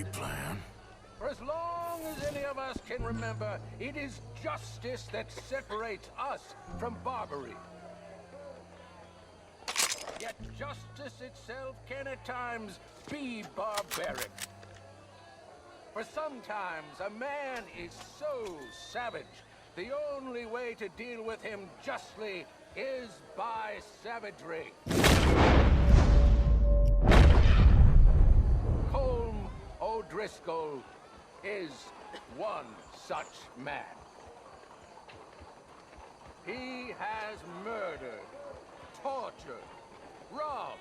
a plan? For as long as any of us can remember, it is justice that separates us from Barbary. Yet justice itself can at times be barbaric. For sometimes a man is so savage, the only way to deal with him justly is by savagery. Colm O'Driscoll is one such man. He has murdered, tortured, robbed,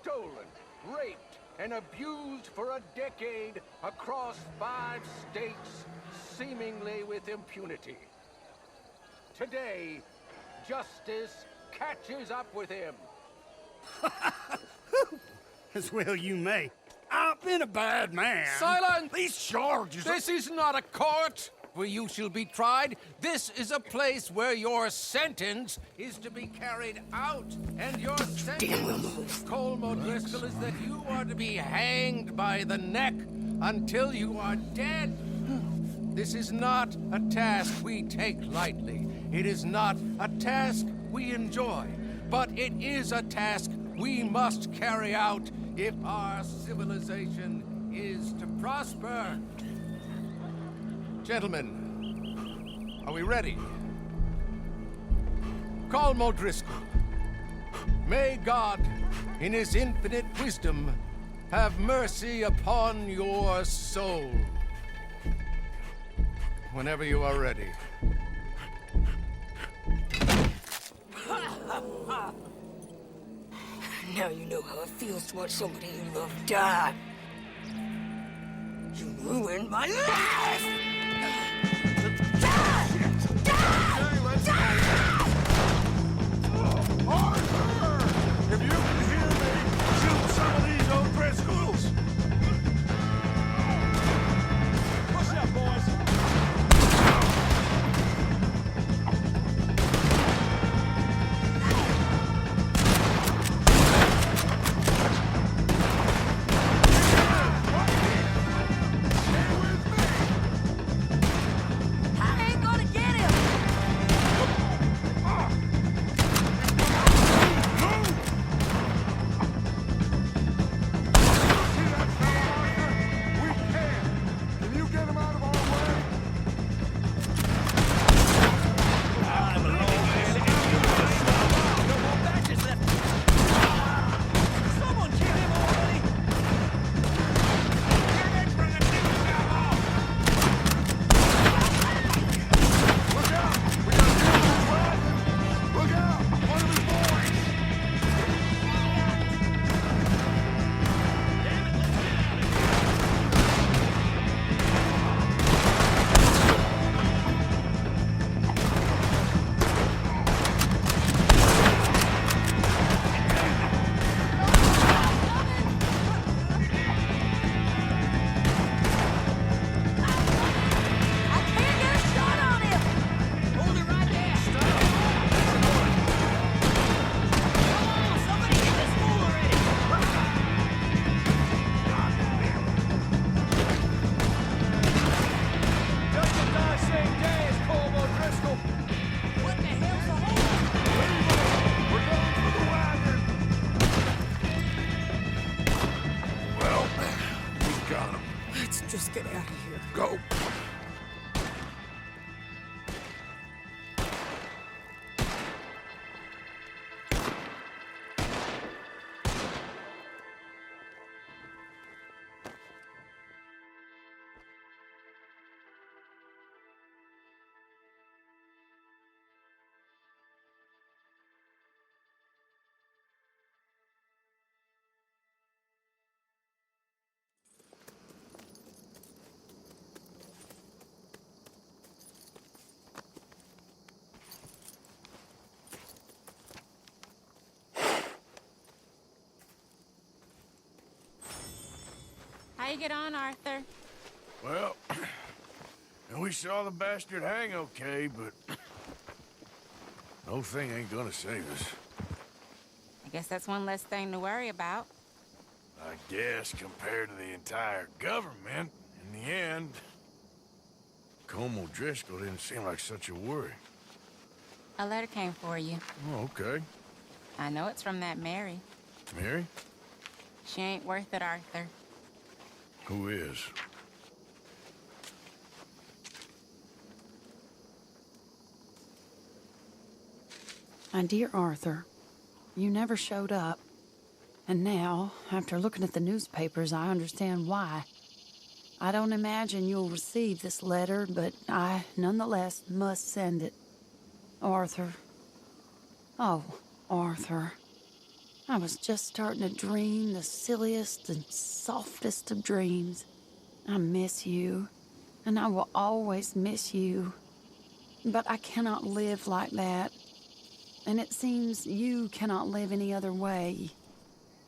stolen, raped, and abused for a decade across 5 states, seemingly with impunity. Today, justice catches up with him. As well you may. I've been a bad man. Silence! These charges... This is not a court where you shall be tried. This is a place where your sentence is to be carried out. And your sentence, Colm O'Driscoll, is that you are to be hanged by the neck until you are dead. This is not a task we take lightly. It is not a task we enjoy. But it is a task we must carry out if our civilization is to prosper. Gentlemen, are we ready? Colm O'Driscoll, may God, in his infinite wisdom, have mercy upon your soul. Whenever you are ready. Now you know how it feels to watch somebody you love die. You ruined my life! Arthur! If you can hear me, shoot some of these O'Driscolls! Push up, boys! Just get out of here. Go! How you get on, Arthur? Well, we saw the bastard hang okay, but no thing ain't gonna save us. I guess that's one less thing to worry about. I guess compared to the entire government, in the end, Colm O'Driscoll didn't seem like such a worry. A letter came for you. Oh, okay. I know it's from that Mary. Mary? She ain't worth it, Arthur. Who is? My dear Arthur, you never showed up. And now, after looking at the newspapers, I understand why. I don't imagine you'll receive this letter, but I, nonetheless, must send it. Arthur. Oh, Arthur. I was just starting to dream the silliest and softest of dreams. I miss you, and I will always miss you. But I cannot live like that. And it seems you cannot live any other way.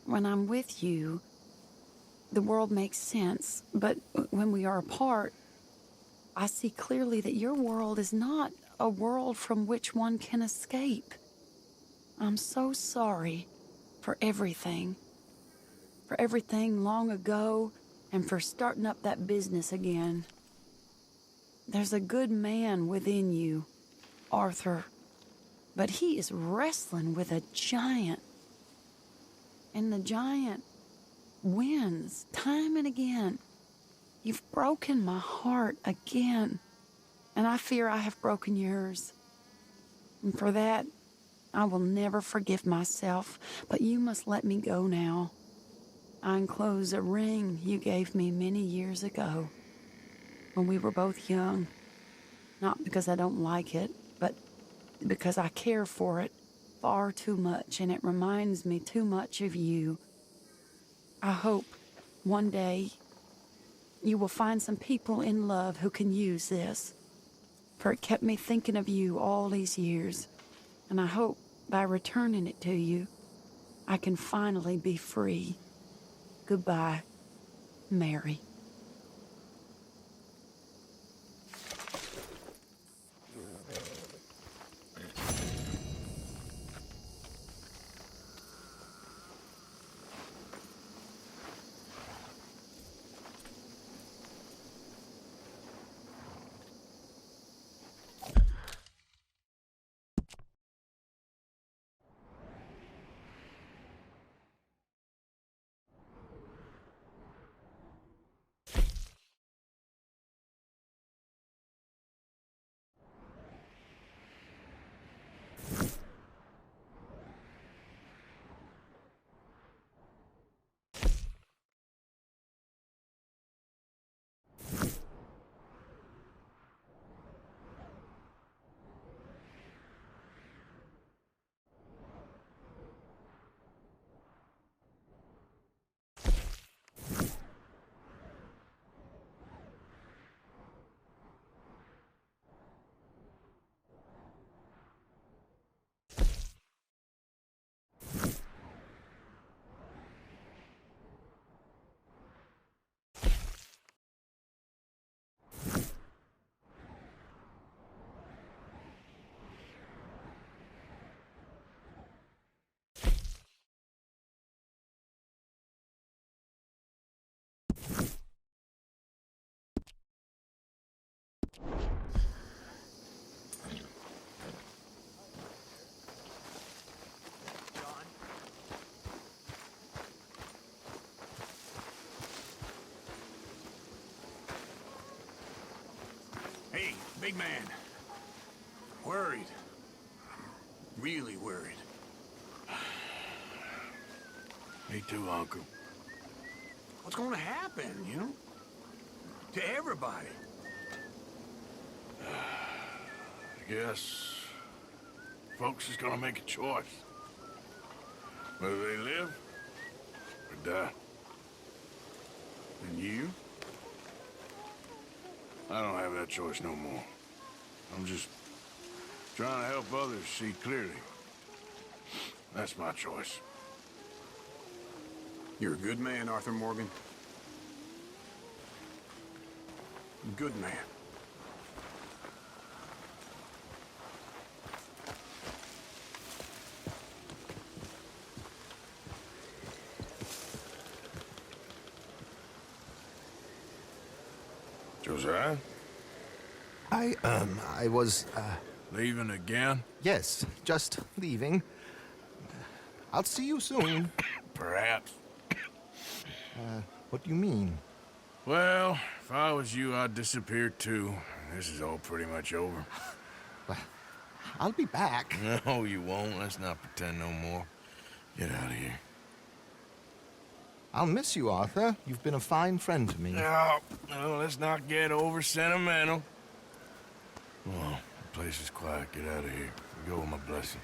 When I'm with you, the world makes sense, but when we are apart, I see clearly that your world is not a world from which one can escape. I'm so sorry for everything long ago, and for starting up that business again. There's a good man within you, Arthur, but he is wrestling with a giant. And the giant wins time and again. You've broken my heart again, and I fear I have broken yours. And for that, I will never forgive myself, but you must let me go now. I enclose a ring you gave me many years ago, when we were both young. Not because I don't like it, but because I care for it far too much, and it reminds me too much of you. I hope one day you will find some people in love who can use this, for it kept me thinking of you all these years, and I hope by returning it to you, I can finally be free. Goodbye, Mary. Hey, big man. Worried. Really worried. Me too, Uncle. What's gonna happen, you know? To everybody. I guess folks is gonna make a choice. Whether they live or die. And you? I don't have that choice no more. I'm just trying to help others see clearly. That's my choice. You're a good man, Arthur Morgan. Good man. Josiah? I was, Leaving again? yes, just leaving. I'll see you soon. Perhaps. What do you mean? Well, if I was you, I'd disappear too. This is all pretty much over. I'll be back. No, you won't. Let's not pretend no more. Get out of here. I'll miss you, Arthur. You've been a fine friend to me. No, let's not get over sentimental. Well, the place is quiet. Get out of here. Go with my blessing.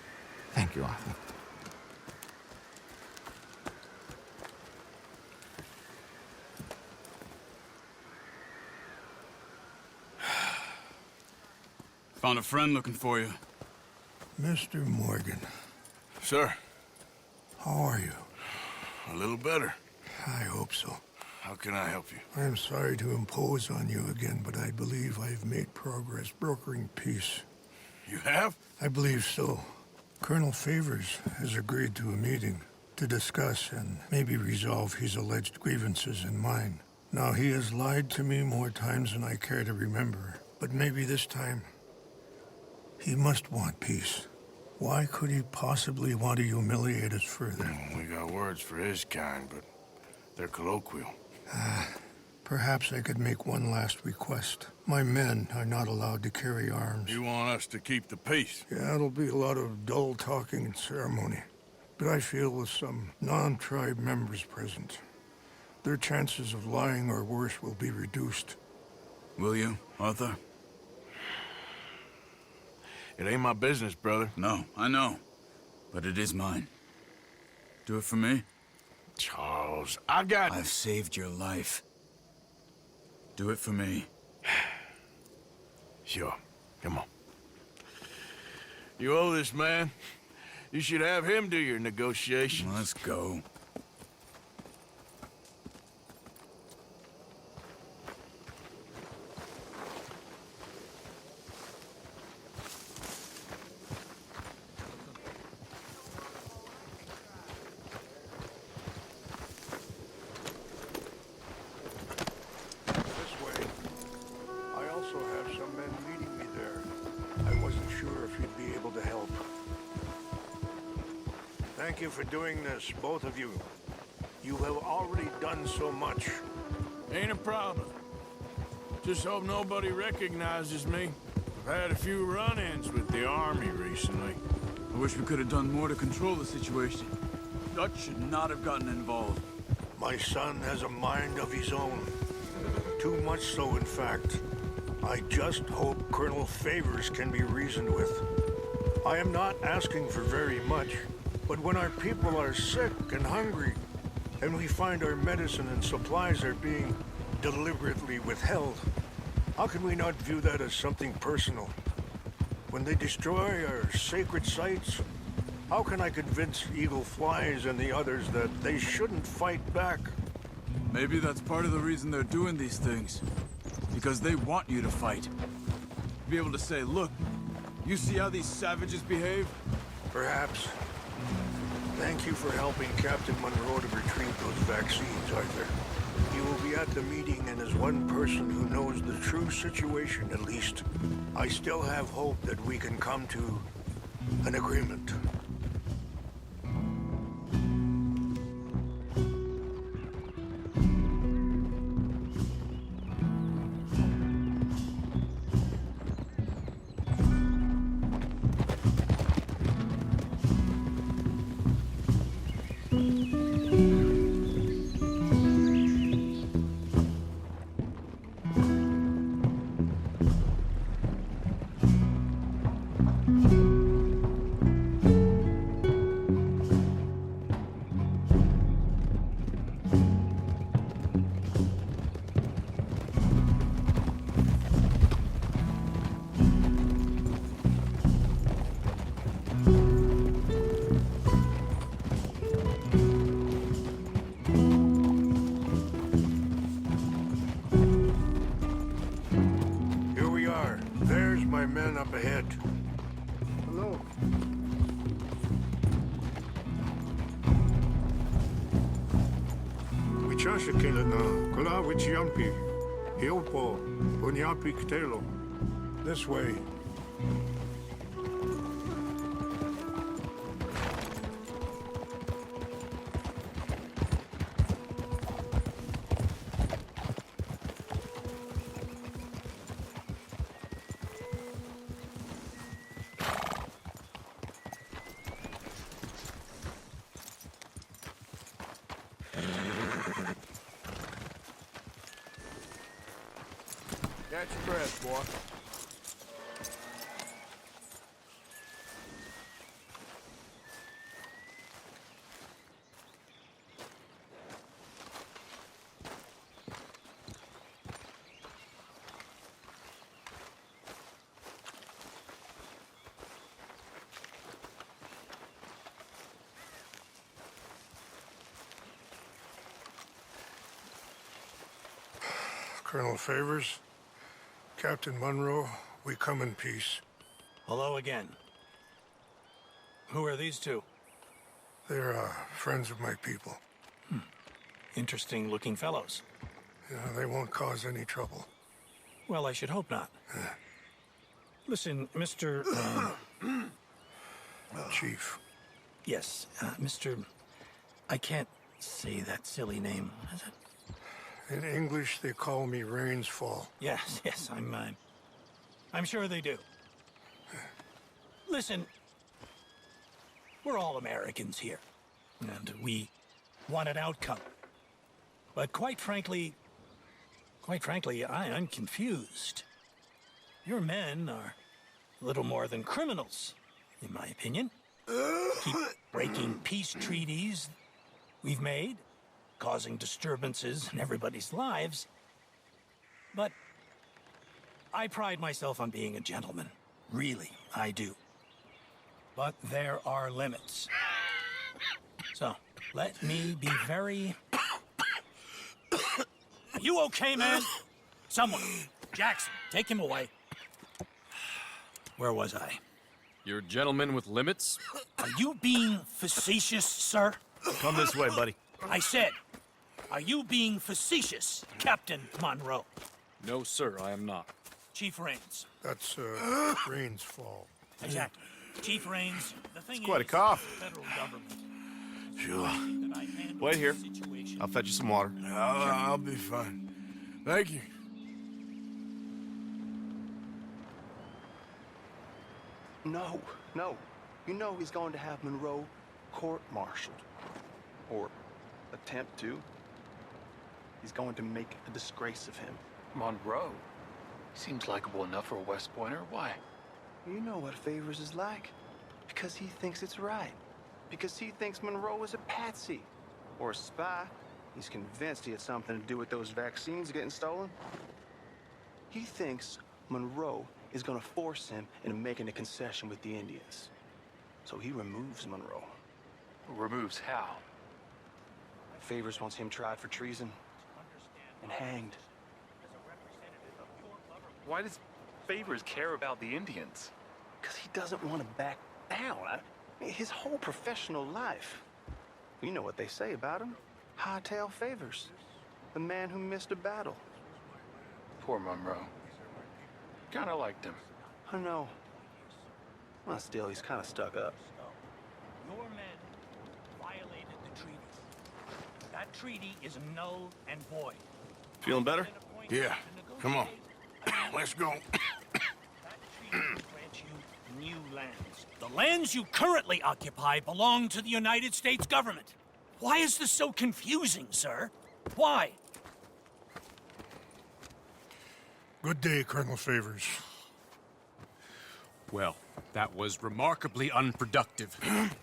Thank you, Arthur. Found a friend looking for you. Mr. Morgan, Sir, how are you? a little better. I hope so. How can I help you? I am sorry to impose on you again, but I believe I've made progress brokering peace. You have? I believe so. Colonel Favors has agreed to a meeting to discuss and maybe resolve his alleged grievances and mine. Now, he has lied to me more times than I care to remember, but maybe this time he must want peace. Why could he possibly want to humiliate us further? We got words for his kind, but they're colloquial. Perhaps I could make one last request. My men are not allowed to carry arms. You want us to keep the peace? Yeah, it'll be a lot of dull talking and ceremony. But I feel with some non-tribe members present, their chances of lying or worse will be reduced. Will you, Arthur? It ain't my business, brother. No, I know. But it is mine. Do it for me? Charles, I got... I've saved your life. Do it for me. Sure. Come on. You owe this man. You should have him do your negotiations. Let's go. This way. I also have some men meeting me there. I wasn't sure if you'd be able to help. Thank you for doing this, both of you. You have already done so much. Ain't a problem. Just hope nobody recognizes me. I've had a few run-ins with the army recently. I wish we could have done more to control the situation. Dutch should not have gotten involved. My son has a mind of his own. Too much so, in fact. I just hope Colonel Favors can be reasoned with. I am not asking for very much, but when our people are sick and hungry, and we find our medicine and supplies are being deliberately withheld, how can we not view that as something personal? When they destroy our sacred sites, how can I convince Eagle Flies and the others that they shouldn't fight back? Maybe that's part of the reason they're doing these things. Because they want you to fight. Be able to say, look, you see how these savages behave? Perhaps. Thank you for helping Captain Monroe to retrieve those vaccines, Arthur. He will be at the meeting, and as one person who knows the true situation, at least, I still have hope that we can come to an agreement. Up ahead. Hello. Wichasha kila na kula wichiampi. Hiopo, Unyapikitelo. This way. Catch your breath, boy. Colonel Favors, Captain Monroe, we come in peace. Hello again. Who are these two? They're friends of my people. Interesting looking fellows. Yeah, they won't cause any trouble. Well, I should hope not. Listen, Mr. Chief. Yes, Mr. I can't say that silly name. What is it? In English, they call me Rainsfall. Yes, I'm sure they do. Listen, we're all Americans here, and we want an outcome. But quite frankly, I'm confused. Your men are a little more than criminals, in my opinion. Keep breaking peace treaties we've made, causing disturbances in everybody's lives. But I pride myself on being a gentleman. Really, I do. But there are limits. So, let me be very... Are you okay, man? Someone. Jackson, take him away. Where was I? You're a gentleman with limits? Are you being facetious, sir? Come this way, buddy. I said, are you being facetious, Captain Monroe? No, sir, I am not. Chief Rains. That's Rainsfall. Exactly. Chief Rains, the thing Quite a is, cough. the federal government. Sure. that I handle Wait here. the situation. I'll fetch you some water. I'll be fine. Thank you. No. You know he's going to have Monroe court-martialed. Or attempt to. He's going to make a disgrace of him. Monroe? Seems likable enough for a West Pointer. Why? You know what Favors is like. Because he thinks it's right. Because he thinks Monroe is a patsy. Or a spy. He's convinced he had something to do with those vaccines getting stolen. He thinks Monroe is gonna force him into making a concession with the Indians. So he removes Monroe. Removes how? Favors wants him tried for treason and hanged. Why does Favors care about the Indians? Because he doesn't want to back down. His whole professional life. You know what they say about him. Hightail Favors. The man who missed a battle. Poor Monroe. Kinda liked him. I know. Well, still, he's kind of stuck up. Your men violated the treaty. That treaty is null and void. Feeling better? Yeah. Come on. Let's go. That treaty grants you new lands. The lands you currently occupy belong to the United States government. Why is this so confusing, sir? Why? Good day, Colonel Favors. Well, that was remarkably unproductive.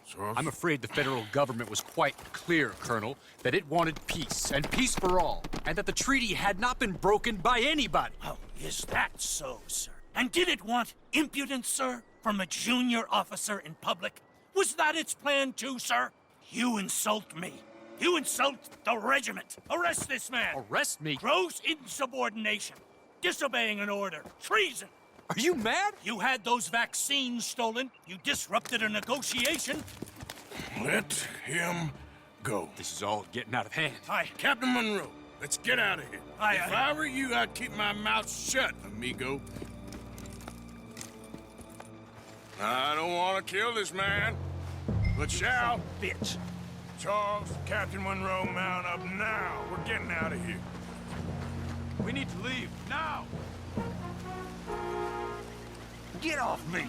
So? I'm afraid the federal government was quite clear, Colonel, that it wanted peace, and peace for all, and that the treaty had not been broken by anybody. Oh, is that so, sir? And did it want impudence, sir, from a junior officer in public? Was that its plan too, sir? You insult me. You insult the regiment. Arrest this man. Arrest me? Gross insubordination. Disobeying an order. Treason. Are you mad? You had those vaccines stolen. You disrupted a negotiation. Let him go. This is all getting out of hand. Hi. Captain Monroe, Let's get out of here. If I were you, I'd keep my mouth shut, amigo. I don't want to kill this man, but shall. Bitch. Charles, Captain Monroe, mount up now. We're getting out of here. We need to leave, now! Get off me!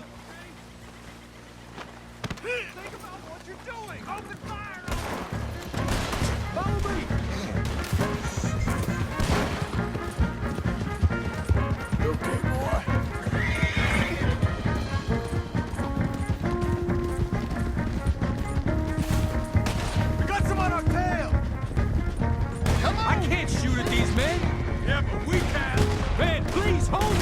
Think about what you're doing! Open fire! Follow me! You okay, boy? We got some on our tail! Come on! I can't shoot at these men! Yeah, but we can! Man, please hold